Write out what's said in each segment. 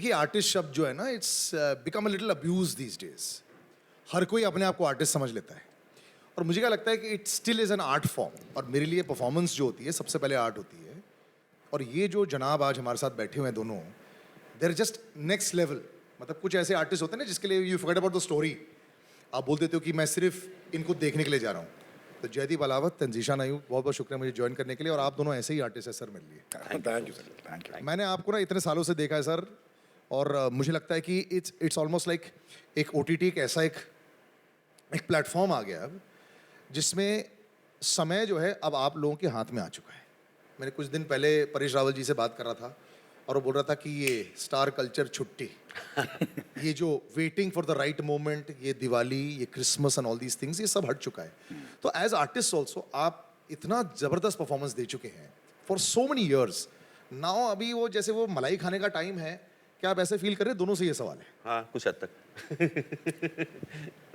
देखिए आर्टिस्ट शब्द जो है ना it's become a little abuse these days. हर कोई अपने आप को आर्टिस्ट समझ लेता है और मुझे क्या लगता है कि it still is an art form. और मेरे लिए परफॉर्मेंस जो होती है सबसे पहले आर्ट होती है. और ये जो जनाब आज हमारे साथ बैठे हुए हैं दोनों, देर जस्ट नेक्स्ट लेवल. मतलब कुछ ऐसे आर्टिस्ट होते हैं ना जिसके लिए you forget about the story. आप बोल देते हो कि मैं सिर्फ इनको देखने के लिए जा रहा हूँ. तो जयदीप अलावत, तंजीशा नायू, बहुत बहुत शुक्रिया मुझे ज्वाइन करने के लिए. और आप दोनों ऐसे ही आर्टिस्ट हैं सर मेरे लिए. Thank you sir, thank you. मैंने आपको ना इतने सालों से देखा है सर. और मुझे लगता है कि इट्स ऑलमोस्ट लाइक एक OTT एक ऐसा एक प्लेटफॉर्म आ गया अब जिसमें समय जो है अब आप लोगों के हाथ में आ चुका है. मैंने कुछ दिन पहले परेश रावल जी से बात कर रहा था और वो बोल रहा था कि ये स्टार कल्चर छुट्टी ये जो waiting for the right moment, ये दिवाली, ये Christmas and all these things, ये सब हट चुका है. तो एज आर्टिस्ट ऑल्सो आप इतना ज़बरदस्त परफॉर्मेंस दे चुके हैं for so many years now. अभी वो जैसे वो मलाई खाने का टाइम है, क्या आप ऐसे फील कर रहे हैं? दोनों से ये सवाल है. हाँ, कुछ हद तक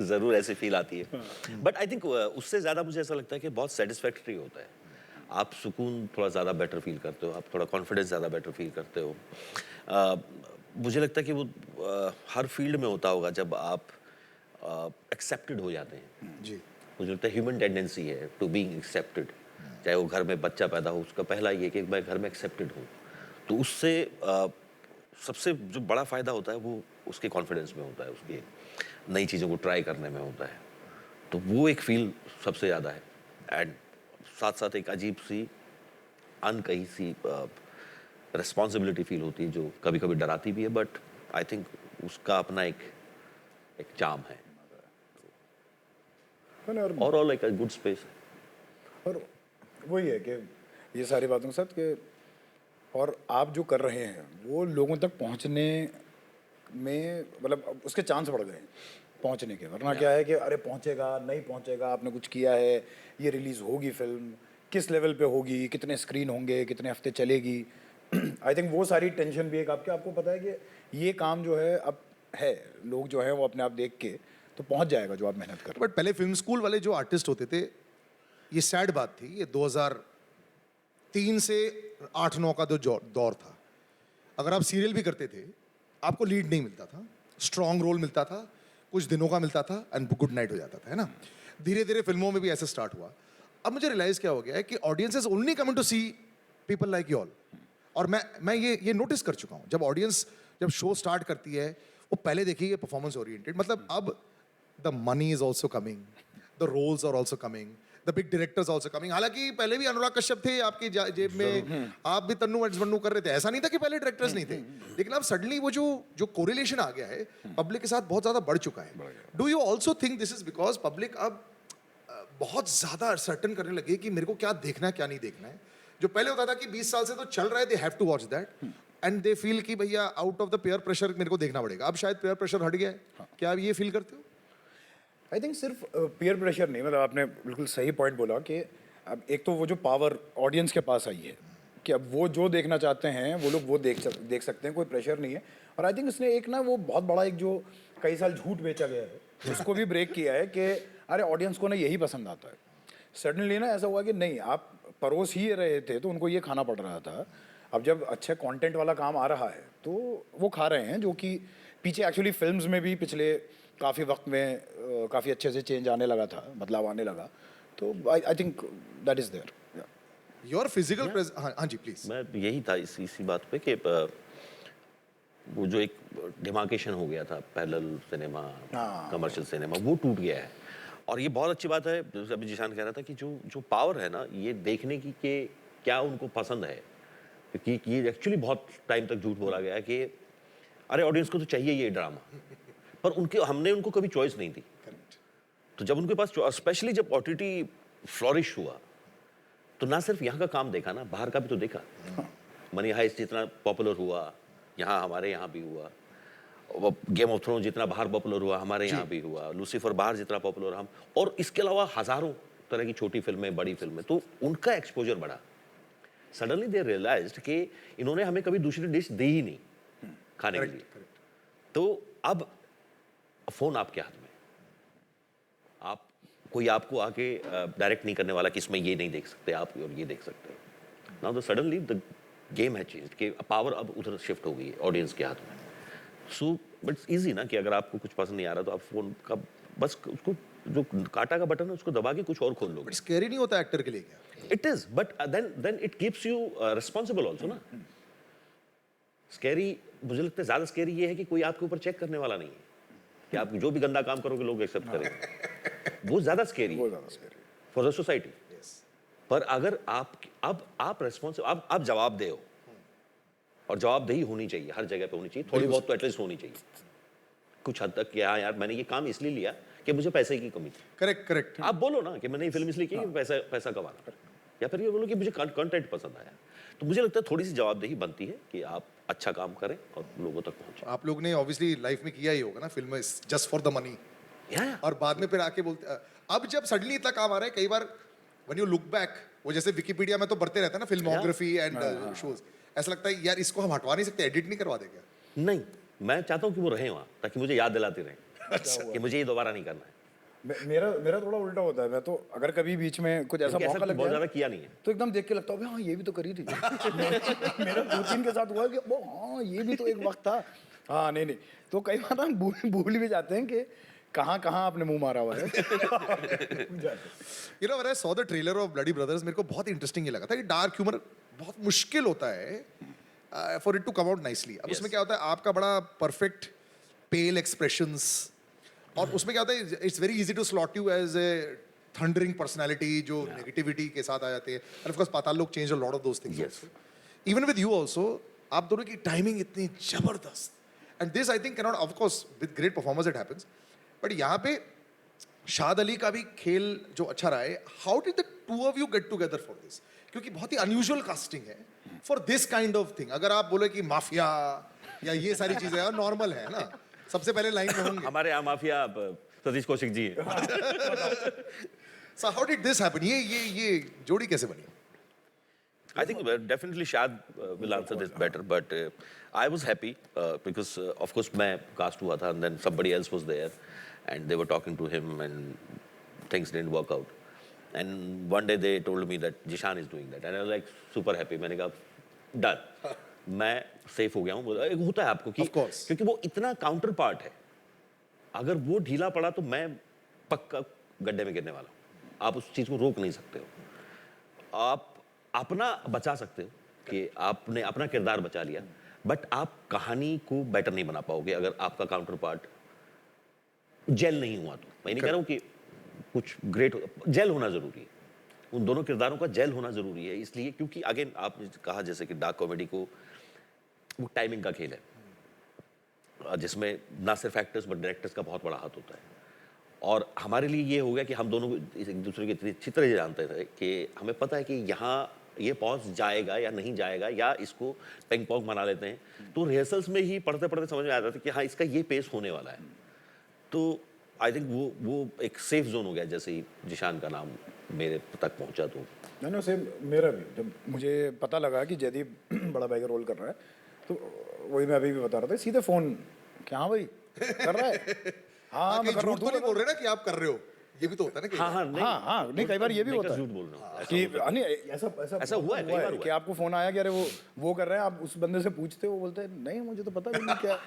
ज़रूर ऐसी फील आती है. बट आई थिंक उससे ज़्यादा मुझे ऐसा लगता है कि बहुत सेटिस्फैक्ट्री होता है. आप सुकून थोड़ा ज़्यादा बेटर फील करते हो, आप थोड़ा कॉन्फिडेंस ज़्यादा बेटर फील करते हो. मुझे लगता है कि वो हर फील्ड में होता होगा जब आप एक्सेप्टेड हो जाते हैं. जी. मुझे लगता है ह्यूमन टेंडेंसी है टू बीइंग एक्सेप्टेड. चाहे वो घर में बच्चा पैदा हो, उसका पहला ये कि मैं घर में एक्सेप्टेड हूँ. तो उससे सबसे जो बड़ा फ़ायदा होता है वो उसके कॉन्फिडेंस में होता है, उसकी नई चीज़ों को ट्राई करने में होता है. तो वो एक फील सबसे ज़्यादा है. एंड साथ साथ एक अजीब सी अनकही सी रिस्पॉन्सिबिलिटी फील होती है जो कभी कभी डराती भी है. बट आई थिंक उसका अपना एक चार्म है. और all like a good space. और वही है कि ये सारी बातों के साथ कि और आप जो कर रहे हैं वो लोगों तक पहुंचने में मतलब उसके चांस बढ़ गए पहुंचने के. वरना क्या है कि अरे पहुंचेगा नहीं पहुंचेगा, आपने कुछ किया है, ये रिलीज़ होगी फिल्म, किस लेवल पे होगी, कितने स्क्रीन होंगे, कितने हफ्ते चलेगी. आई थिंक वो सारी टेंशन भी एक आपको पता है कि ये काम जो है अब है, लोग जो है वो अपने आप देख के तो पहुंच जाएगा जो आप मेहनत कर रहे बट पहले फिल्म स्कूल वाले जो आर्टिस्ट होते थे, ये सैड बात थी, ये 2003 से 8-9 का जो दौर था. अगर आप सीरियल भी करते थे आपको लीड नहीं मिलता था, स्ट्रॉन्ग रोल मिलता था, कुछ दिनों का मिलता था एंड गुड नाइट हो जाता था, है ना. धीरे धीरे फिल्मों में भी ऐसे स्टार्ट हुआ. अब मुझे रियलाइज क्या हो गया है कि audience is only coming to see people like you all. और मैं ये नोटिस कर चुका हूँ, जब ऑडियंस जब शो स्टार्ट करती है वो पहले देखिए पारफॉर्मेंस ओरिएंटेड. मतलब अब the money is also coming, the roles are also coming, the big directors also coming. हालांकि पहले भी अनुराग कश्यप थे आपकी जेब में, आप भी तन्नू मन्नू कर रहे थे, ऐसा नहीं था कि पहले डायरेक्टर्स नहीं थे. लेकिन अब सडनली वो जो कोरिलेशन आ गया है पब्लिक के साथ बहुत ज्यादा बढ़ चुका है. Do you also think this is because public अब बहुत ज्यादा सर्टन करने लगे कि मेरे को क्या देखना है क्या नहीं देखना है. जो पहले होता था कि 20 साल से तो चल रहा है, they have to watch that and they feel कि भैया out of the peer pressure मेरे को देखना पड़ेगा. अब शायद पेयर प्रेशर हट गया है. क्या आप ये फील करते हो? आई थिंक सिर्फ पीयर प्रेशर नहीं, मतलब आपने बिल्कुल सही पॉइंट बोला कि अब एक तो वो जो पावर ऑडियंस के पास आई है कि अब वो जो देखना चाहते हैं वो लोग वो देख सकते हैं, कोई प्रेशर नहीं है. और आई थिंक इसने एक ना वो बहुत बड़ा एक जो कई साल झूठ बेचा गया है उसको भी ब्रेक किया है कि अरे ऑडियंस को ना यही पसंद आता है. सडनली ना ऐसा हुआ कि नहीं, आप परोस ही रहे थे तो उनको ये खाना पड़ रहा था. अब जब अच्छा कंटेंट वाला काम आ रहा है तो वो खा रहे हैं, जो कि पीछे एक्चुअली फिल्म्स में भी पिछले काफ़ी वक्त में काफ़ी अच्छे से चेंज आने लगा था, बदलाव आने लगा. तो I think that is there. Your physical हाँ जी प्लीज. मैं यही था इसी बात पे कि वो जो एक डिमार्केशन हो गया था पैरेलल सिनेमा कमर्शियल सिनेमा, वो टूट गया है. और ये बहुत अच्छी बात है. जैसे अभी जिशान कह रहा था कि जो पावर है ना ये देखने की कि क्या उनको पसंद है, क्योंकि ये एक्चुअली बहुत टाइम तक झूठ बोला गया है कि अरे ऑडियंस को तो चाहिए ये ड्रामा, पर हमने उनको कभी चॉइस नहीं दी. तो जब उनके पास स्पेशली जब OTT फ्लॉरिश हुआ तो ना सिर्फ यहाँ का काम देखा ना, बाहर का भी तो देखा. मनी हाइस्ट जितना पॉपुलर हुआ यहाँ, हमारे यहाँ भी हुआ. गेम ऑफ थ्रोन जितना बाहर पॉपुलर हुआ हमारे यहाँ भी हुआ. लूसीफर बाहर जितना पॉपुलर हम, और इसके अलावा हजारों तरह की छोटी फिल्में, बड़ी फिल्में, तो उनका एक्सपोजर बढ़ा. सडनली दे रियलाइज्ड कि इन्होंने हमें कभी दूसरी डिश दी ही नहीं खाने के लिए. तो अब फोन आपके हाथ में, आप कोई आपको आके डायरेक्ट नहीं करने वाला कि इसमें ये नहीं देख सकते आप और ये देख सकते हो. Now the suddenly the game है चेंज्ड कि पावर अब उधर शिफ्ट हो गई है ऑडियंस के हाथ में. सो बट इट्स ईजी ना कि अगर आपको कुछ पसंद नहीं आ रहा तो आप फोन का बस उसको जो काटा का बटन है उसको दबा के कुछ और खोल लोगे. बट स्कैरी नहीं होता एक्टर के लिए क्या? It is, but then it keeps you responsible also ना. स्कैरी मुझे लगता है ज्यादा स्कैरी ये है कि कोई आपके ऊपर चेक करने वाला नहीं है कि आप जो भी गंदा काम करोगे लोग एक्सेप्ट करेंगे. वो ज्यादा स्कैरी वो है ज़्यादा scary है। For the society. पर अगर आप रेस्पॉन्सिबल आप जवाबदेह हो और जवाबदेही होनी चाहिए, हर जगह पे होनी चाहिए, थोड़ी बहुत तो एटलीस्ट होनी चाहिए कुछ हद तक कि हाँ यार मैंने ये काम इसलिए लिया कि मुझे पैसे की कमी थी. Correct correct. आप बोलो ना कि मैंने ये फिल्म इसलिए की कि पैसा कमाना, या फिर ये बोलो कि मुझे कंटेंट पसंद आया. तो मुझे लगता है थोड़ी सी जवाबदेही बनती है कि आप अच्छा काम करें और लोगों तक पहुंचे. आप लोग ने ऑब्वियसली लाइफ में किया ही होगा ना, फिल्म में जस्ट फॉर द मनी, और बाद में फिर आके बोलते अब जब सडनली इतना काम आ रहा है कई बार व्हेन यू लुक बैक, वो जैसे विकिपीडिया में तो बढ़ते रहता है ना फिल्मोग्राफी एंड शोज, ऐसा लगता है यार इसको हम हटवा नहीं सकते, एडिट नहीं करवा देंगे? नहीं, मैं चाहता हूँ कि वो रहे वहाँ ताकि मुझे याद दिलाते रहें कि मुझे ये दोबारा नहीं करना है. मेरा थोड़ा उल्टा होता है. मैं तो अगर कभी बीच में कुछ ऐसा क्योंकि मौका लग बहुत जाए ज्यादा किया नहीं है. तो एकदम देख के लगता है हाँ ये भी तो करी थी. मेरा 2-3 के साथ हुआ है कि वो हाँ ये भी तो एक वक्त था. हाँ नहीं तो कई बार हम भूल भी जाते हैं कि कहाँ आपने मुंह मारा हुआ है. You know when I saw the trailer of bloody brothers, मेरे को बहुत इंटरेस्टिंग ये लगा था कि डार्क ह्यूमर बहुत मुश्किल होता है for it to come out nicely. अब उसमें क्या होता है, आपका बड़ा परफेक्ट पेल एक्सप्रेशंस, और उसमें क्या होता है it's very easy to slot you as a thundering personality जो नेगेटिविटी के साथ आ जाते हैं. एंड ऑफ कोर्स पाताल लोक change a lot of those things. Even with you also, आप दोनों की टाइमिंग इतनी जबरदस्त, and this I think can not, of course with great performance it happens, but यहाँ पे शाद अली का भी खेल जो अच्छा रहा है. How did the two of you get together for this? क्योंकि बहुत ही अनयूजुअल कास्टिंग है for this kind of thing. अगर आप बोले कि माफिया या ये सारी चीजें नॉर्मल है ना, सबसे पहले लाइन में होंगे. हमारे यहाँ माफिया सतीश कौशिक जी है. So how did this happen? ये जोड़ी कैसे बनी? I think definitely Shad will answer this better, but I was happy because of course मैं cast हुआ था and then somebody else was there and they were talking to him and things didn't work out. And one day they told me that Jishan is doing that and I was like super happy. मैंने कहा done. मैं safe हो गया हूँ. एक होता है आपको कि Of course. क्योंकि वो इतना काउंटर पार्ट है, अगर वो ढीला पड़ा तो मैं पक्का गड्ढे में गिरने वाला हूँ. आप उस चीज़ को रोक नहीं सकते हो. आप अपना बचा सकते हो कि आपने अपना किरदार बचा लिया, बट आप कहानी को बेटर नहीं बना पाओगे अगर आपका काउंटर पार्ट जेल नहीं हुआ. तो मैं नहीं कह रहा हूँ कि कुछ ग्रेट जेल होना जरूरी है, उन दोनों किरदारों का जेल होना जरूरी है. इसलिए क्योंकि अगेन आपने कहा जैसे कि डार्क कॉमेडी को वो टाइमिंग का खेल है जिसमें ना सिर्फ एक्टर्स बट डायरेक्टर्स का बहुत बड़ा हाथ होता है. और हमारे लिए ये हो गया कि हम दोनों एक दूसरे के इतनी अच्छी तरह जानते थे कि हमें पता है कि यहाँ ये पहुँच जाएगा या नहीं जाएगा, या इसको पेंग पोंग बना लेते हैं. तो रिहर्सल्स में ही पढ़ते पढ़ते समझ में आता था कि हाँ इसका ये पेस होने वाला है. तो आई थिंक वो एक सेफ जोन हो गया जैसे ही जिशान का नाम मेरे तक पहुँचा. तो नहीं सेम मेरा भी, जब मुझे पता लगा कि जयदीप बड़ा भाई का रोल कर रहा है तो वही मैं अभी भी बता रहा था, सीधे फोन कि हाँ भाई कर रहा है. हाँ मैं कर रहा हूँ. तो नहीं बोल रहे ना कि आप कर रहे हो, ये भी तो होता है ना. हाँ नहीं कई बार ये भी होता है झूठ बोल रहा हूँ कि नहीं ऐसा हुआ है, कई बार हुआ कि आपको फोन आया कि अरे वो कर रहे हैं, आप उस बंदे से पूछते हो, वो बोलते हैं नहीं मुझे तो पता भी नहीं क्या.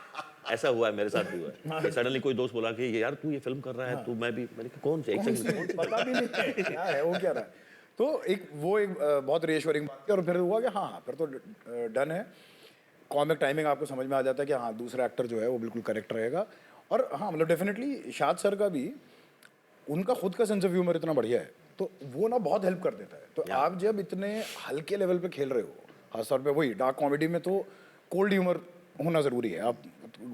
ऐसा हुआ है, मेरे साथ भी हुआ है. सडनली कोई दोस्त बोला कि यार तू ये फिल्म कर रहा है, तो मैं भी मैंने कहा कौन से, एक सेकंड पता भी नहीं क्या है वो क्या रहा है. तो एक बहुत रिएश्योरिंग बात है. और फिर हुआ कि हाँ फिर तो डन है. कॉमिक टाइमिंग आपको समझ में आ जाता है कि हाँ दूसरा एक्टर जो है वो बिल्कुल करेक्ट रहेगा. और हाँ मतलब डेफिनेटली शाद सर का भी, उनका खुद का सेंस ऑफ ह्यूमर इतना बढ़िया है तो वो ना बहुत हेल्प कर देता है. तो आप जब इतने हल्के लेवल पे खेल रहे हो, खासतौर पे वही डार्क कॉमेडी में, तो कोल्ड ह्यूमर होना ज़रूरी है. आप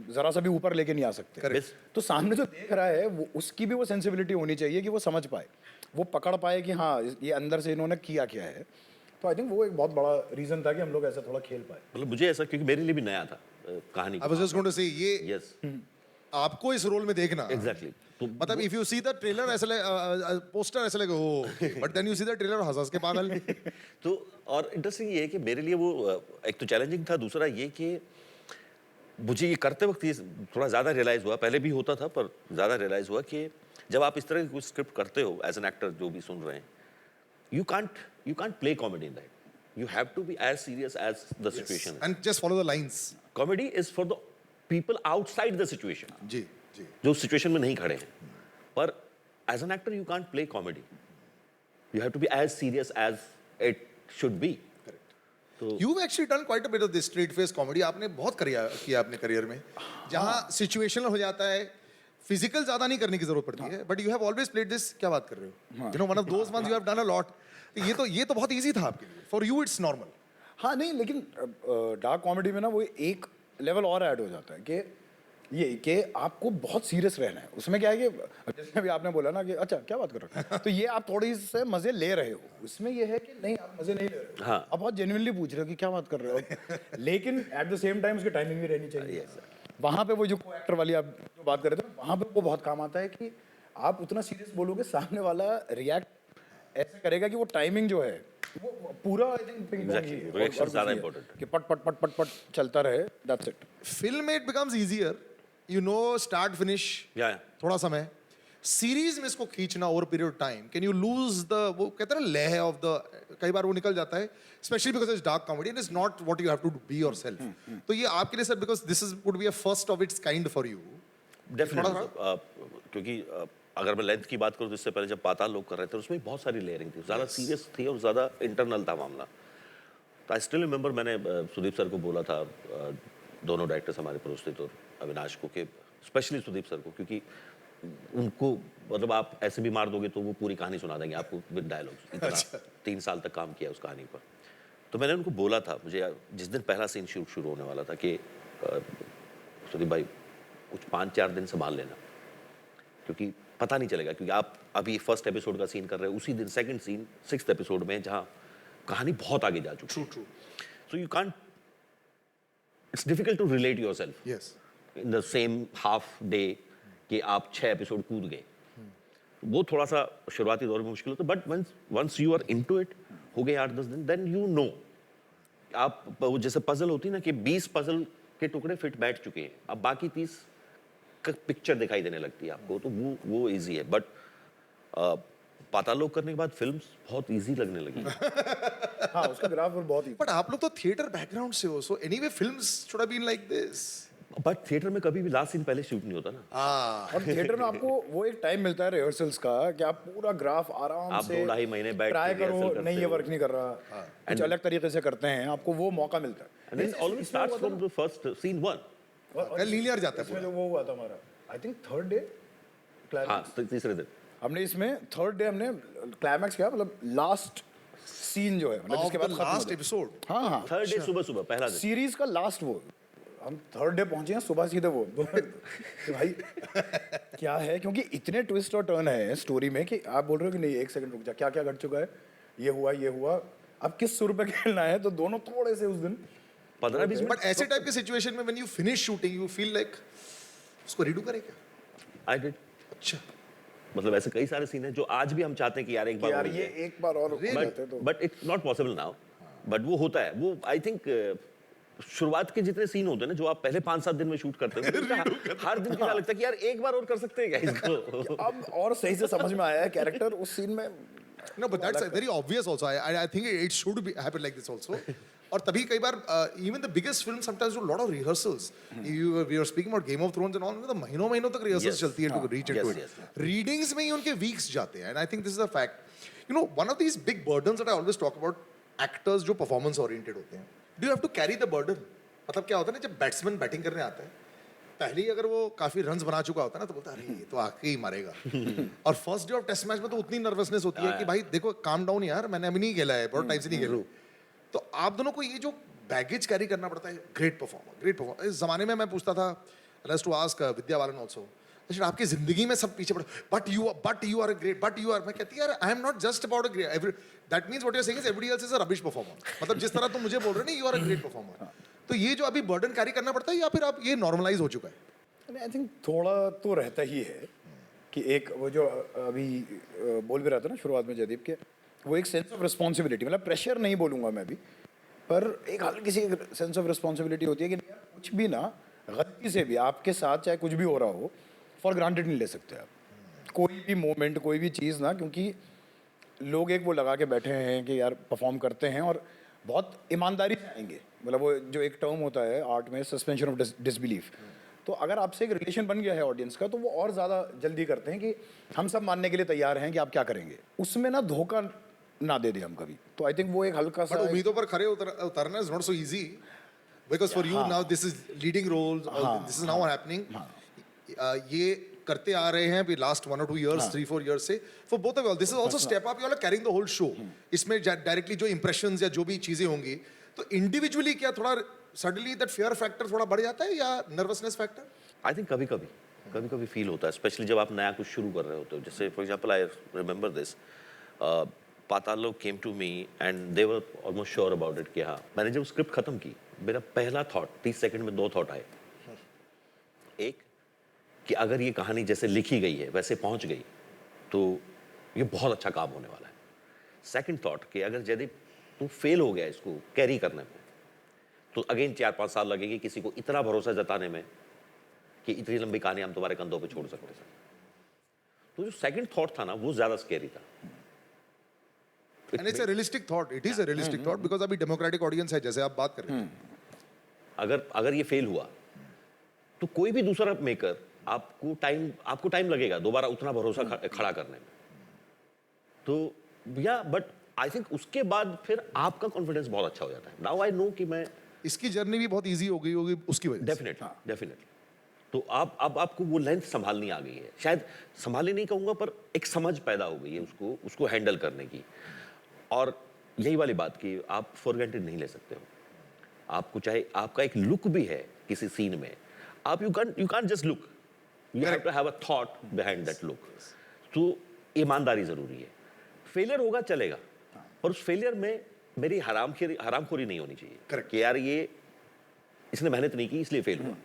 ज़रा सा भी ऊपर लेके नहीं आ सकते. तो सामने जो देख रहा है वो उसकी भी वो सेंसिबिलिटी होनी चाहिए कि वो समझ पाए, वो पकड़ पाए कि हाँ ये अंदर से इन्होंने किया क्या है. तो आई थिंक वो एक बहुत बड़ा रीज़न था कि हम लोग ऐसा थोड़ा खेल पाए. मतलब मुझे ऐसा, क्योंकि मेरे लिए भी नया था कहानी. I was just going to say, ये यस आपको इस रोल में देखना एग्जैक्टली. तो मतलब if you see the trailer ऐसे पोस्टर ऐसे लगे हो, but then you see the trailer हंस के पागल. तो और इंटरेस्टिंग ये है कि मेरे लिए वो एक तो चैलेंजिंग था, दूसरा ये कि मुझे ये करते वक्त ये थोड़ा ज़्यादा रियलाइज़ हुआ, पहले भी होता था पर ज़्यादा रियलाइज़ हुआ कि जब आप इस तरह की कोई स्क्रिप्ट करते हो एज एन एक्टर, जो भी सुन रहे हैं, you can't play comedy in that. You have to be as serious as the situation. And just follow the lines. Comedy is for the people outside the situation, जी जी जो situation में नहीं खड़े हैं. पर as an actor you can't play comedy, you have to be as serious as it should be. You've actually done quite a bit of this straight face comedy. आपने बहुत किया अपने करियर में, जहाँ सिचुएशनल हो जाता है, फिजिकल ज्यादा नहीं करने की जरूरत पड़ती है, but you have always played this. क्या बात कर रहे हो? You know, one of those ones you have done a lot. ये तो बहुत इजी था आपके लिए. For you it's normal. हाँ नहीं, लेकिन डार्क कॉमेडी में ना वो एक लेवल और ऐड हो जाता है कि ये कि आपको बहुत सीरियस रहना है. उसमें क्या है कि जैसे अभी आपने बोला ना कि अच्छा क्या बात कर रहे हो, तो ये आप थोड़ी से मजे ले रहे हो. उसमें ये है कि नहीं, आप मजे नहीं ले रहे हो. हाँ. आप बहुत जेन्युइनली पूछ रहे हो कि क्या बात कर रहे हो, लेकिन एट द सेम टाइम उसकी टाइमिंग भी रहनी चाहिए. वहाँ पे वो जो को एक्टर वाली आप जो बात कर रहे थे, वहाँ पे वो बहुत काम आता है कि आप उतना सीरियस बोलोगे, सामने वाला रिएक्ट ऐसा करेगा कि वो टाइमिंग जो है वो पूरा आई थिंक पिंग पोंग ही है. Reaction ज़्यादा important है. कि पट पट पट पट पट चलता रहे. That's it. फिल्म में it becomes easier. You know, start finish, या थोड़ा समय. सीरीज में इसको खींचना over period time, can you lose the, वो कहते हैं ना, लेह ऑफ द, कई बार वो निकल जाता है, specially because it's dark comedy and is not what you have to be yourself. तो ये आपके लिए sir, because this is would be a first of its kind for you. Definitely. क्योंकि अगर मैं लेंथ की बात करूँ तो इससे पहले जब पाताल लोग कर रहे थे उसमें बहुत सारी लेयरिंग थी, ज़्यादा सीरियस थी और ज़्यादा इंटरनल था मामला. तो आई स्टिल रिमेंबर मैंने सुदीप सर को बोला था, दोनों डायरेक्टर्स हमारे पुरोस्थित और अविनाश को, कि स्पेशली सुदीप सर को, क्योंकि उनको मतलब आप ऐसे भी मार दोगे तो वो पूरी कहानी सुना देंगे आपको विद डायलॉग्स. इतना 3 साल तक काम किया उस कहानी पर. तो मैंने उनको बोला था, मुझे जिस दिन पहला सीन शुरू होने वाला था, कि सुदीप भाई कुछ 5-4 दिन संभाल लेना, क्योंकि पता नहीं चलेगा, क्योंकि आप अभी फर्स्ट एपिसोड का सीन कर रहे हो, उसी दिन सेकंड सीन 6th एपिसोड में जहाँ कहानी बहुत आगे जा चुकी है. True. So you can't, it's difficult to relate yourself yes. In the same half day कि आप 6 एपिसोड कूद गए. वो थोड़ा सा शुरुआती दौर में मुश्किल होता है, but once you are into it, हो गए 8-10 दिन, देन यू नो. आप वो जैसे पजल होती है ना, कि 20 पजल के टुकड़े फिट बैठ चुके हैं, अब बाकी 30 का पिक्चर दिखाई देने लगती है आपको, तो वो इजी है. बट पाताल लोक करने के बाद फिल्म्स बहुत इजी लगने लगी. हाँ, उसका ग्राफ बहुत ही. बट आप लोग तो थिएटर बैकग्राउंड से हो, so anyway films should have been like this. But theatre में कभी भी लास्ट सीन पहले शूट नहीं होता ना. और थिएटर में आपको वो एक टाइम मिलता है रिहर्सल्स का, कि आप पूरा ग्राफ आराम आप से 2-2.5 महीने बैठ के ट्राई करो, rehearsal करते नहीं ये हो. वर्क नहीं कर रहा, कुछ अलग तरीके से करते हैं, आपको वो मौका मिलता है. And it always starts from the first scene 1. कल लीनियर जाता है इसमें पूरा. जो वो हुआ था हमारा, आई थिंक थर्ड डे हाँ, तीसरे दिन. हमने इसमें थर्ड डे हमने क्लाइमैक्स किया, मतलब लास्ट सीन जो है, मतलब जिसके बाद लास्ट एपिसोड. हाँ हाँ, थर्ड डे सुबह पहला दिन. सीरीज का लास्ट वो, हम थर्ड डे पहुंचे हैं सुबह सीधे वो कि भाई क्या है, क्योंकि इतने ट्विस्ट और टर्न है स्टोरी में कि आप बोल रहे हो कि नहीं एक सेकंड रुक जा, क्या क्या घट चुका है, ये हुआ, अब किस सुर पे खेलना है. तो दोनों थोड़े से उस दिन 15-20 मिनट. बट ऐसे टाइप के सिचुएशन में when you finish shooting, you feel like उसको रीडू करें क्या? I did. अच्छा. मतलब ऐसे कई सारे सीन हैं जो आज भी हम चाहते हैं कि यार एक बार यार और ये हो जाए. एक बार और Really? रहते तो. But it's not possible now. But वो होता है. वो आई थिंक शुरुआत के जितने सीन होते हैं ना, जो आप पहले 5-7 दिन में शूट करते हो, हर दिन क्या लगता है कि यार एक बार और कर सकते हैं क्या इसको. अब और सही से समझ में आया है कैरेक्टर उस सीन में. No, but that's very obvious also. I think it should be happen like this also. और तभी कई बार even the biggest films sometimes do a lot of rehearsals. We are speaking about Game of Thrones and all. तो महीनों तक rehearsals Yes. चलती है to reach into Yes, it. Readings में ही उनके weeks जाते हैं. And I think this is a fact. You know, one of these big burdens that I always talk about, actors जो performance oriented होते हैं. Do you have to carry the burden? मतलब क्या होता है ना, जब बैट्समैन बैटिंग करने आता है, पहले ही अगर वो काफी रन्स बना चुका होता है ना, तो बोलता है अरे ये तो आके ही मारेगा. और first day of test match में तो उतनी नर्वसनेस होती है कि भाई देखो काम डाउन यार, मैंने अभी नहीं खेला है, बहुत टाइम से नहीं खेला. तो आप दोनों को ये जो बैगेज कैरी करना पड़ता है. Great performer. इस जमाने में मैं पूछता था, let's to ask Vidya Balan also, अच्छा आपकी जिंदगी में सब पीछे पड़े, but you are a great, but you are. मैं कहती यार I am not just about a great, that means what you are saying is everybody else is a rubbish performer. मतलब जिस तरह तुम मुझे बोल रहे हो ना, you are a great performer. तो ये जो अभी बर्डन कैरी करना पड़ता है, या फिर आप ये नॉर्मलाइज हो चुका है? आई थिंक थोड़ा तो रहता ही है कि एक वो जो अभी बोल भी रहा था ना शुरुआत में जयदीप के, वो एक सेंस ऑफ रिस्पॉन्सिबिलिटी, मतलब प्रेशर नहीं बोलूँगा मैं भी, पर एक हल्की सी सेंस ऑफ रिस्पॉन्सिबिलिटी होती है कि यार कुछ भी ना गलती से भी आपके साथ चाहे कुछ भी हो रहा हो, फॉर ग्रांटेड नहीं ले सकते आप. कोई भी मोमेंट, कोई भी चीज़ ना, क्योंकि लोग एक वो लगा के बैठे हैं कि यार परफॉर्म करते हैं और बहुत ईमानदारी से आएंगे. मतलब वो जो एक टर्म होता है आर्ट में, सस्पेंशन ऑफ डिसबिलीफ, तो अगर आपसे एक रिलेशन बन गया है ऑडियंस का, तो वो और ज़्यादा जल्दी करते हैं कि हम सब मानने के लिए तैयार हैं कि आप क्या करेंगे, उसमें ना धोखा ना दे दे हम कभी। तो आई थिंक वो एक हल्का सा बट उम्मीदों पर खरे उतरना is not so easy because for you now this is leading roles, this is now happening. ये करते आ रहे हैं लास्ट 1 or 2 years, 3-4 years से for both of you all. This is also step up, you are carrying the whole show. इसमें directly जो impressions या जो भी चीजें होंगी, तो इंडिविजुअली क्या थोड़ा सडनली दैट फियर फैक्टर थोड़ा बढ़ जाता है या नर्वसनेस फैक्टर? आई थिंक कभी कभी फील होता है, स्पेशली जब आप नया कुछ शुरू कर रहे होते हो। जैसे for example I remember this, Paatal Lok came to me and they were almost sure about it कि हाँ, मैंने जब स्क्रिप्ट खत्म की, मेरा पहला थॉट 30 सेकंड में 2 थॉट आए। एक कि अगर ये कहानी जैसे लिखी गई है वैसे पहुंच गई तो ये बहुत अच्छा काम होने वाला है। सेकंड थॉट कि अगर यदि तू फेल हो गया इसको कैरी करने में, तो अगेन 4-5 साल लगेगी किसी को इतना भरोसा जताने में कि इतनी लंबी कहानी हम तुम्हारे कंधों पे छोड़ सकते हैं। तो जो सेकंड थॉट था ना, वो ज्यादा स्कैरी था। And it's a realistic thought, it is a realistic thought because अभी डेमोक्रेटिक ऑडियंस है जैसे आप बात कर रहे थे। अगर ये फेल हुआ तो कोई भी दूसरा मेकर आपको टाइम लगेगा दोबारा उतना भरोसा खड़ा करने में। तो या बट आई थिंक उसके बाद फिर आपका कॉन्फिडेंस बहुत अच्छा हो जाता है। नाउ आई नो कि मैं इसकी जर्नी भी बहुत इजी हो गई होगी उसकी वजह से। डेफिनेटली। तो अब आपको वो लेंथ संभालनी आ गई है, शायद संभालनी नहीं कहूंगा पर एक समझ पैदा हो गई है उसको हैंडल करने की। और यही वाली बात कि आप फॉर ग्रांटेड नहीं ले सकते हो। आपको चाहे आपका एक लुक भी है किसी सीन में, आप you can't just look, you have to have a thought behind that look. तो ईमानदारी जरूरी है। फेलियर होगा चलेगा, पर उस फेलियर में मेरी हरामखोरी नहीं होनी चाहिए। Correct. कि यार ये इसने मेहनत नहीं की इसलिए फेल हुआ।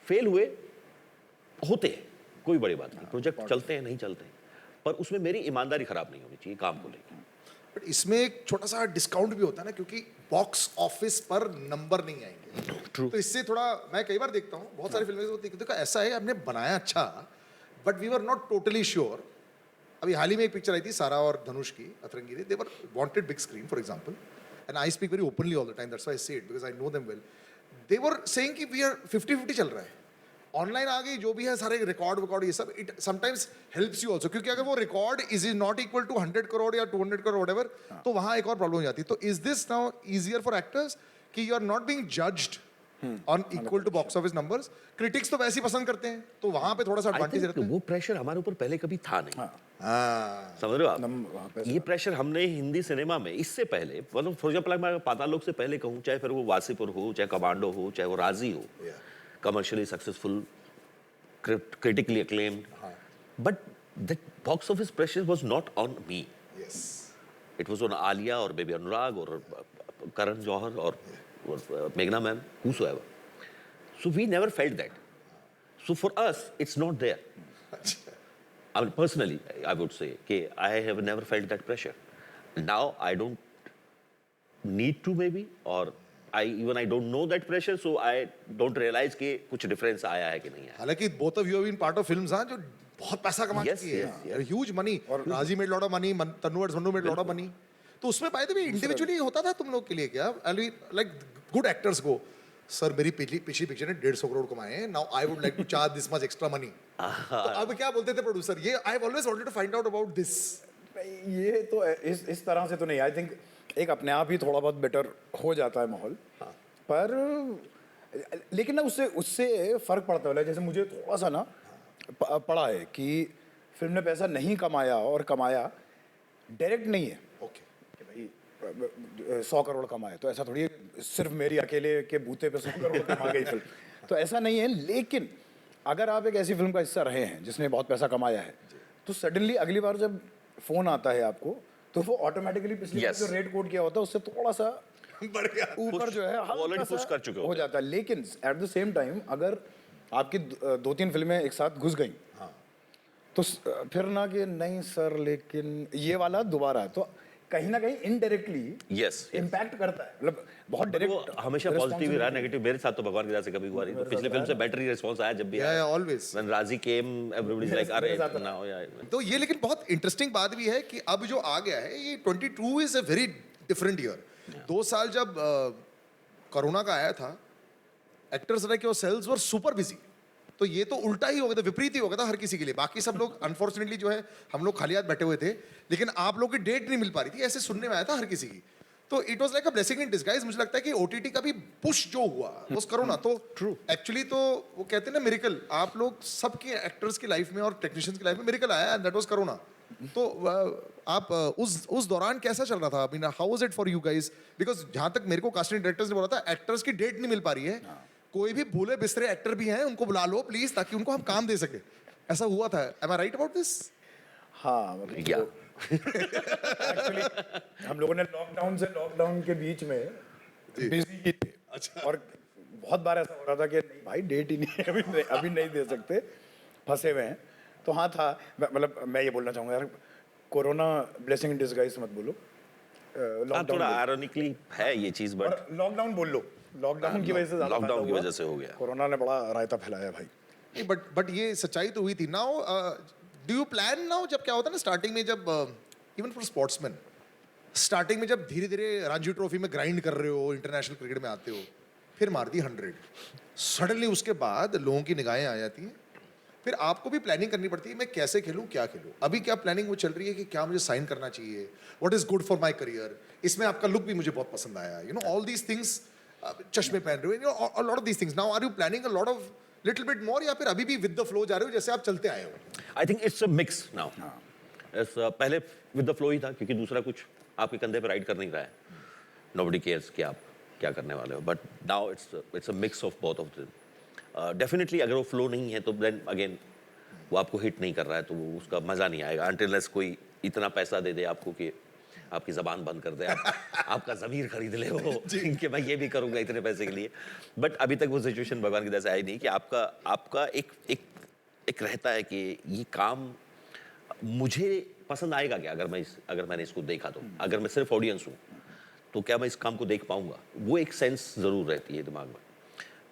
फेल हुए होते हैं, कोई बड़ी बात नहीं, प्रोजेक्ट चलते हैं नहीं चलते हैं, पर उसमें मेरी ईमानदारी खराब नहीं होनी चाहिए काम को लेकर। बट इसमें एक छोटा सा डिस्काउंट भी होता है ना, क्योंकि बॉक्स ऑफिस पर नंबर नहीं आएंगे। True. तो इससे थोड़ा मैं कई बार देखता हूँ बहुत सारी फिल्में होती है, देखो ऐसा है हमने बनाया अच्छा but we were not totally sure. अभी हाल ही में एक पिक्चर आई थी सारा और धनुष की, Atrangi, they were wanted big screen for example, and I speak very openly all the time, that's why I say it because I know them well. They were saying कि we are 50-50 चल रहा है, online आ गई जो भी है सारे record ये सब, it sometimes helps you also, क्योंकि अगर वो record is not equal to 100 crore या 200 करोड़ व्हाटएवर, तो वहां एक और प्रॉब्लम हो जाती है। तो is this now easier for actors कि you are not being judged on equal to box office numbers? Critics तो वैसे ही पसंद करते हैं, तो वहां पे थोड़ा सा I एडवांटेज think रहता है। वो प्रेशर हमारे ऊपर पहले कभी था नहीं। हाँ, समझ रहे हो वहाँ आप? पे ये प्रेशर हमने हिंदी सिनेमा में इससे पहले, मतलब फॉर एग्जांपल मैं पाताल लोक से पहले कहूँ, चाहे फिर वो वासीपुर हो, चाहे कमांडो हो, चाहे वो राजी हो, commercially successful, critically acclaimed, but the box office pressure was not on me. yes. It was on Alia or maybe Anurag or Karan Johar or Meghna ma'am, whosoever. So we never felt that. So for us, it's not there. I mean, personally, I would say, okay, I have never felt that pressure. Now I don't need to maybe, or I don't know that pressure, so I don't realize कि कुछ difference आया है कि नहीं आया। हालांकि both of you have been part of films जो बहुत पैसा कमा Yes, चुकी yes, है, ह्यूज मनी, और Raazi made lot of money, Tanu made lot of money. तो उसमें बाय द वे इंडिविजुअली होता था तुम लोग के लिए क्या, लाइक गुड एक्टर्स को, सर मेरी पिछली पिक्चर ने 150 करोड़ कमाए, now I would like to charge this much extra money, तो अब क्या बोलते थे प्रोड्यूसर? ये I have always wanted to find out about this. ये तो इस तरह से तो नहीं, आई थिंक एक अपने आप ही थोड़ा बहुत बेटर हो जाता है माहौल। पर लेकिन ना उससे फर्क पड़ता है। जैसे मुझे थोड़ा सा ना पड़ा है कि फिल्म ने पैसा नहीं कमाया, और कमाया डायरेक्ट नहीं है ओके, कि भाई 100 करोड़ कमाए, तो ऐसा थोड़ी है सिर्फ मेरी अकेले के बूते पे 100 करोड़ कमा गई फिल्म, तो ऐसा नहीं है। लेकिन अगर आप एक ऐसी फिल्म का हिस्सा रहे हैं जिसने बहुत पैसा कमाया है, तो सडनली अगली बार जब फोन आता है आपको, तो वो ऑटोमेटिकली पिछली बार जो रेट कोड किया होता है उससे थोड़ा सा बढ़ गया, ऊपर जो है ऑलरेडी पुश कर चुके हो जाता है। लेकिन एट द सेम टाइम अगर आपकी 2-3 फिल्में एक साथ घुस गई, तो फिर ना कि नहीं सर लेकिन ये वाला दोबारा, तो कहीं ना कहीं इनडायरेक्टली Yes, yes. इम्पैक्ट करता है। मतलब बहुत वो डायरेक्ट हमेशा पॉजिटिव ही रहा, नेगेटिव मेरे साथ तो भगवान की दया से कभी हुआ नहीं। तो पिछले फिल्म से बेटर ही रिस्पांस आया जब भी आया। Always. When Razi came, everybody is like, अरे now yeah। तो ये लेकिन बहुत इंटरेस्टिंग बात भी है कि अब जो आ गया है ये 22 is a very different year. 2 साल जब कोरोना का आया था, actors like yourselves were super busy. तो ये तो उल्टा ही हो गया था, विपरीत ही हो गया था हर किसी के लिए। बाकी सब लोग अनफॉर्चुनेटली जो है हम लोग खाली हाथ बैठे हुए थे, लेकिन आप लोग की डेट नहीं मिल पा रही थी, ऐसे सुनने में आया था हर किसी की। तो it was like a blessing in disguise. मुझे लगता है कि ओटीटी का भी पुश जो हुआ उस करोना, तो ट्रू एक्चुअली तो वो कहते हैं ना मिरेकल, आप लोग सबके एक्टर्स की लाइफ में और टेक्नीशियंस की लाइफ में मिरेकल आया, एंड दैट वाज करोना। तो आप उस दौरान कैसा चल रहा था? I mean how was it for you guys? Because जहां तक मेरे को कास्टिंग डायरेक्टर्स ने बोला था, एक्टर्स की डेट नहीं मिल पा रही है, कोई भी भूले बिस्तरे एक्टर भी हैं उनको बुला लो प्लीज, ताकि उनको हम काम दे सके। ऐसा हुआ था, am I right about this? हाँ मतलब या एक्चुअली हम लोगों ने लॉकडाउन के बीच में बिजी ही थे। अच्छा। और बहुत बार ऐसा हो रहा था कि नहीं भाई डेट ही नहीं है, अभी नहीं दे सकते, फंसे हुए हैं। तो हाँ था, मतलब मैं ये बोलना चाहूँगा यार, कोरोना ब्लेसिंग इन डिस्गाइज मत बोलो, थोड़ा आयरनिकली है ये चीज, बट लॉकडाउन बोल लो, लॉकडाउन की वजह से ज़्यादा लॉकडाउन फायदा की हुआ। वजह से हो गया। कोरोना ने बड़ा रायता फैलाया भाई। नहीं, बट ये सच्चाई तो हुई थी। Now do you plan now, जब क्या होता है ना स्टार्टिंग में, जब इवन फॉर स्पोर्ट्समैन स्टार्टिंग में जब धीरे धीरे रणजी ट्रॉफी में ग्राइंड कर रहे हो, इंटरनेशनल क्रिकेट में आते हो, फिर मार दी 100, सडनली उसके बाद लोगों की निगाहें आ जाती हैं, फिर आपको भी प्लानिंग करनी पड़ती है, मैं कैसे खेलूं, क्या खेलूं। अभी क्या प्लानिंग वो चल रही है कि क्या मुझे साइन करना चाहिए, what is good for my career. इसमें आपका लुक भी मुझे बहुत पसंद आया, you know all these things, चश्मे पहन रहे हो, a lot of these things. Now are you planning a lot of little bit more, या फिर अभी भी विद द फ्लो जा रहे हो जैसे आप चलते आए हो? I think it's a mix now. पहले विद द फ्लो ही था, क्योंकि दूसरा कुछ आपके कंधे पे राइड कर नहीं रहा है, नोबडी केयर्स कि आप क्या करने वाले हो। But now it's a mix of both of them. Definitely अगर वो फ्लो नहीं है तो देन अगेन वो आपको हिट नहीं कर रहा है, तो वो उसका मजा नहीं आएगा अनटिल कोई इतना पैसा दे दे आपको कि आपकी जबान बंद कर दे, आपका ज़मीर खरीद ले वो कि मैं ये भी करूंगा इतने पैसे के लिए। बट अभी तक वो सिचुएशन भगवान की दया से आई नहीं कि आपका एक रहता है कि ये काम मुझे पसंद आएगा क्या, अगर मैंने इसको देखा तो, अगर मैं सिर्फ ऑडियंस हूँ तो क्या मैं इस काम को देख पाऊंगा, वो एक सेंस ज़रूर रहती है दिमाग में।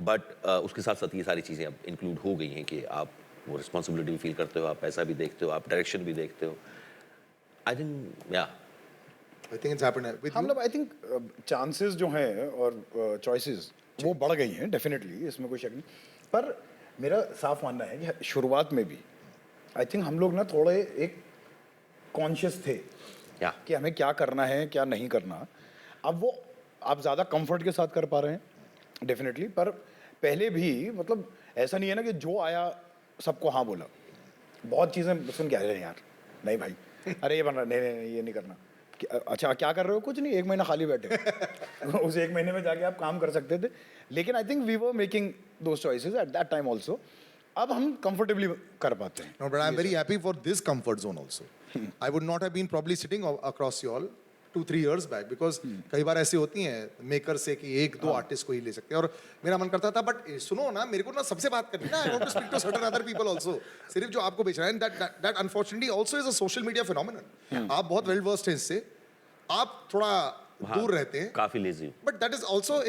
बट उसके साथ साथ ये सारी चीज़ें अब इंक्लूड हो गई हैं कि आप वो रिस्पॉन्सिबिलिटी भी फील करते हो, आप पैसा भी देखते हो, आप डायरेक्शन भी देखते हो। I think it's happened with हम यू। लोग आई थिंक चांसेस जो हैं और चॉइसेस वो बढ़ गई हैं डेफिनेटली, इसमें कोई शक नहीं। पर मेरा साफ मानना है कि शुरुआत में भी आई थिंक हम लोग ना थोड़े एक कॉन्शियस थे या कि हमें क्या करना है क्या नहीं करना। अब वो आप ज़्यादा कंफर्ट के साथ कर पा रहे हैं डेफिनेटली, पर पहले भी मतलब ऐसा नहीं है ना कि जो आया सबको हाँ बोला। बहुत चीज़ें सुन के आ रहे हैं यार, नहीं भाई अरे ये बन रहा, नहीं ये नहीं करना। अच्छा क्या कर रहे हो? कुछ नहीं, 1 महीना खाली बैठे उस 1 महीने में जाके आप काम कर सकते थे। लेकिन I think we were making those choices at that time also. अब हम कंफर्टेबली कर पाते हैं। No, but I'm very happy for this comfort zone also. I would not have been probably sitting across you all 2-3 years back, because कई बार ऐसी होती हैं maker से कि 1-2 आर्टिस्ट को ही ले सकते हैं, और मेरा मन करता था बट सुनो ना, मेरे को ना सबसे बात करनी ना, I want to speak to certain other people also, सिर्फ जो आपको बेच रहा है। That unfortunately also is a social media phenomenon. आप बहुत वेल वर्स्ड हैं इससे, आप थोड़ा दूर रहते हैं, काफ़ी लेजी हूँ। but that is also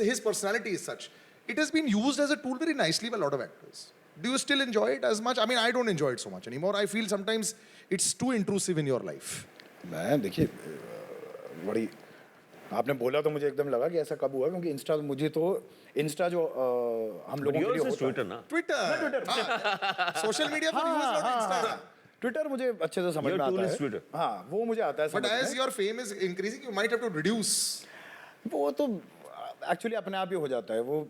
his personality is such. It has been used as a tool very nicely by a lot of actors. Do you still enjoy it as much? I mean, I don't enjoy it so much anymore. I feel sometimes it's too intrusive in your life. मैं देखिए बड़ी आपने बोला तो मुझे एकदम लगा कि ऐसा कब हुआ, क्योंकि इंस्टा जो हम लोगों के लिए Yours is होता Twitter ना? Twitter. Social media for you is not Instagram. Twitter मुझे अच्छे से समझ Your में tool आता is है। Twitter. हाँ वो मुझे आता है But समझ as में। your fame is increasing, you might have to reduce. वो तो एक्चुअली अपने आप ही हो जाता है। वो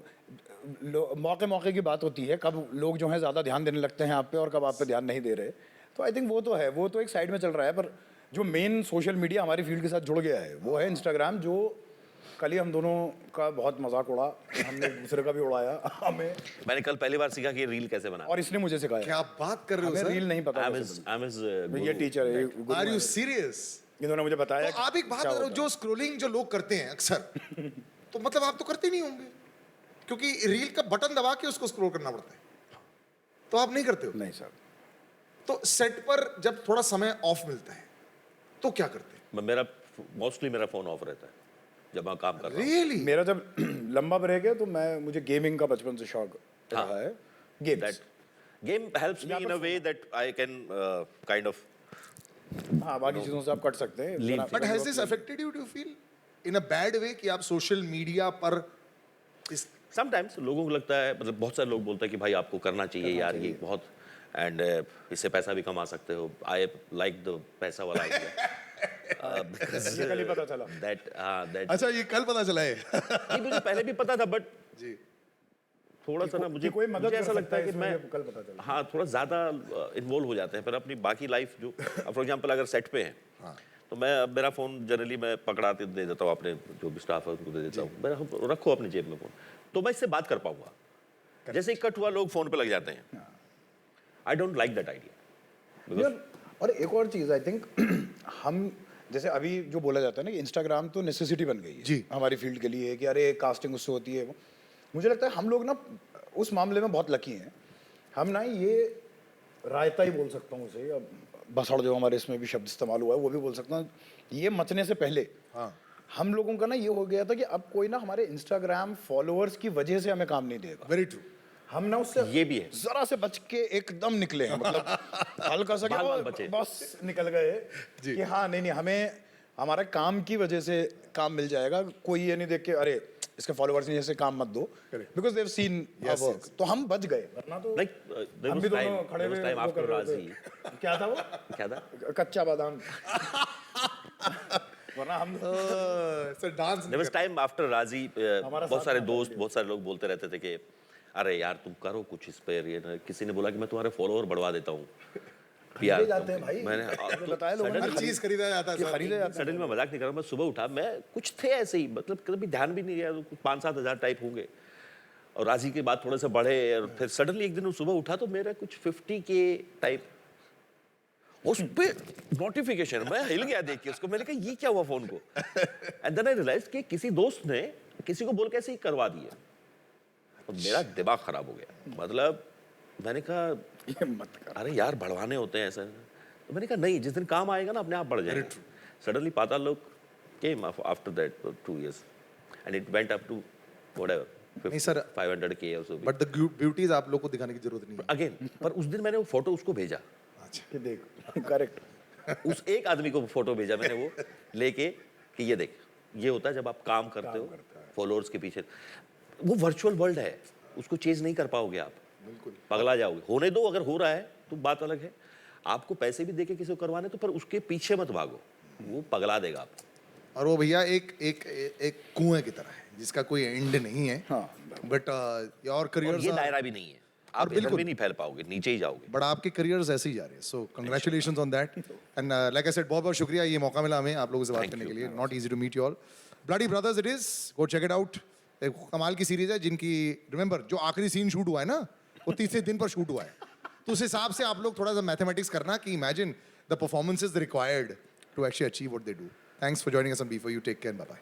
मौके की बात होती है, कब लोग जो है ज़्यादा ध्यान देने लगते हैं आप पे और कब आप पे ध्यान नहीं दे रहे। तो आई थिंक वो तो है, वो तो एक साइड में चल रहा है। पर जो मेन सोशल मीडिया हमारी फील्ड के साथ जुड़ गया है वो है इंस्टाग्राम, जो कल ही हम दोनों का बहुत मजाक उड़ा, हमने दूसरे का भी उड़ाया हमें, मैंने कल पहली बार सीखा कि रील कैसे बना। और इसने मुझे सिखाया। क्या बात कर रहे हो हमें सर? रील नहीं पता I'm कैसे his, I'm his बनती। ये guru. टीचर है, Are you serious? इन्होंने मुझे बताया। तो आप एक बात कर रहे हो, जो स्क्रोलिंग जो लोग करते हैं अक्सर, तो मतलब आप तो करते नहीं होंगे, क्योंकि रील का बटन दबा के उसको स्क्रॉल करना पड़ता है, तो आप नहीं करते हो। नहीं सर, तो सेट पर जब थोड़ा समय ऑफ मिलता है तो क्या करते हैं? मोस्टली मेरा फोन ऑफ रहता है जब मैं काम कर रहा हूँ। रियली? मेरा जब लंबा ब्रेक है तो मुझे गेमिंग का बचपन से शौक रहा है। Games, Game helps me in a way that I can kind of हाँ बाकी चीज़ों से आप कट सकते हैं। Leave. But has this affected you, do you feel in a bad way कि आप सोशल मीडिया पर इस समटाइम्स लोगों को लगता है, मतलब बहुत सारे लोग बोलते हैं कि भाई आपको करना चाहिए यार, ये बहुत एंड इससे पैसा भी कमा सकते हो। आई लाइक द पैसा वाला आइडिया बिकॉज़ ये कल ही पता चला। दैट अच्छा ये कल पता चला है नहीं, मुझे पहले भी पता था, बट जी थोड़ा सा ना मुझे कोई मदद मुझे कर ऐसा सकता लगता है कि इसमें, मैं ये कल पता चला। हाँ थोड़ा ज़्यादा इन्वॉल्व हो जाते हैं, पर अपनी बाकी लाइफ जो फॉर एग्जांपल अगर सेट पे हैं तो मैं अब मेरा फ़ोन जनरली मैं पकड़ा के दे देता हूँ, अपने जो भी स्टाफ है उनको दे देता हूँ, मैं रखो अपनी जेब में फ़ोन, तो मैं इससे बात कर पाऊंगा। जैसे ही कट हुआ लोग फ़ोन पे लग जाते हैं। I don't like that idea. यार, और एक और चीज़ आई थिंक हम जैसे अभी जो बोला जाता है ना कि इंस्टाग्राम तो नेसेसिटी बन गई है जी। हमारी फील्ड के लिए कि अरे कास्टिंग उससे होती है वो। मुझे लगता है हम लोग ना उस मामले में बहुत लकी हैं। हम ना ये रायता ही बोल सकता हूँ उसे, अब बसड़ जो हमारे इसमें भी शब्द इस्तेमाल हुआ है वो भी बोल सकता हूँ, ये मचने से पहले हाँ हम लोगों का ना ये हो गया था कि अब कोई ना हमारे इंस्टाग्राम फॉलोअर्स की वजह से हमें काम नहीं देगा। Very true. हम ना उससे ये भी है। जरा से बच के एकदम निकले हैं, मतलब हल्का सा बाल-बाल क्या बचे। बस निकल गए कि हाँ नहीं हमें हमारा काम की वजह से काम मिल जाएगा। कोई ये नहीं देख के अरे इसके फॉलोअर्स ने ऐसे काम मत दो, because they have seen Yes, work, yes. तो हम बच गए, वरना तो लाइक देयर हम वाज भी दोनों टाइम, खड़े हुए वो आफ्टर कर रहे राजी। थे। क्या था वो? क्या था? कच्चा बादाम। वरना हम sir dance there was time after Raazi, हमारा बहुत साथ सारे में दोस्त, बहुत सारे लोग बोलते रहते थे कि अरे यार तुम करो कुछ इस पे, ये ना किसी ने बोला कि मैं तुम्हारे फॉलोअर बढ़वा देता हूँ। खरीदे जाते हैं भाई, मैंने मैंने बताया लोगों ने हर चीज खरीदा जाता है कि सर। खरीदे जाते हैं। सडनली मैं मजाक नहीं कर रहा हूँ, मैं सुबह उठा, मैं कुछ थे ऐसे ही, मतलब कभी ध्यान भी नहीं दिया, तो कुछ 5-7 हज़ार टाइप होंगे, और राजी के बाद थोड़े से बढ़े, और फिर सडनली एक दिन सुबह उठा तो मेरा कुछ 50K टाइप, उस पे नोटिफिकेशन, मैं हिल गया देख के उसको, मैंने कहा ये क्या हुआ फोन को, एंड देन आई रियलाइज कि किसी दोस्त ने किसी को बोल के ऐसे ही करवा दिया, तो मेरा दिमाग खराब हो गया। मतलब मैंने कहा ये मत कर। अरे यार बढ़वाने होते हैं ऐसा, तो मैंने कहा नहीं, जिस दिन काम आएगा ना अपने आप बढ़ जाएगा। Suddenly Patal Lok came after that 2 years and it went up to whatever नहीं सर, 500K और सो। बट द ब्यूटीज आप लोग को दिखाने की जरूरत नहीं है। अगेन, पर उस दिन मैंने वो फोटो उसको भेजा, अच्छा कि देख करेक्ट उस एक आदमी को फोटो भेजा मैंने वो लेके कि ये देख, ये होता है जब आप काम करते हो फॉलोअर्स के पीछे। वो वर्चुअल वर्ल्ड है, उसको चेंज नहीं कर पाओगे आप, बिल्कुल। पगला जाओगे। होने दो, अगर हो रहा है तो बात अलग है, आपको पैसे भी देके किसी को करवाने तो, पर उसके पीछे मत भागो, वो पगला देगा आपको। और वो भैया एक कुएं की तरह है जिसका कोई एंड नहीं है। हाँ, बट योर और करियर ये दायरा भी नहीं है, आप इधर भी नहीं फैल पाओगे, नीचे ही जाओगे। बट आपके करियर्स ऐसे ही जा रहे हैं, सो congratulations on that. And like I said, बहुत बहुत शुक्रिया, ये मौका मिला हमें आप लोगों से बात Thank करने you. के लिए। Not easy to meet you all. Bloody brothers it is, go check it out. एक कमाल की सीरीज है जिनकी, रिमेंबर जो आखिरी सीन शूट हुआ है ना, वो तीसरे दिन पर शूट हुआ है, तो उस हिसाब से आप लोग थोड़ा सा मैथमेटिक्स करना कि imagine the performances required to actually achieve what they do. Thanks for joining us on B4U, take care, bye bye.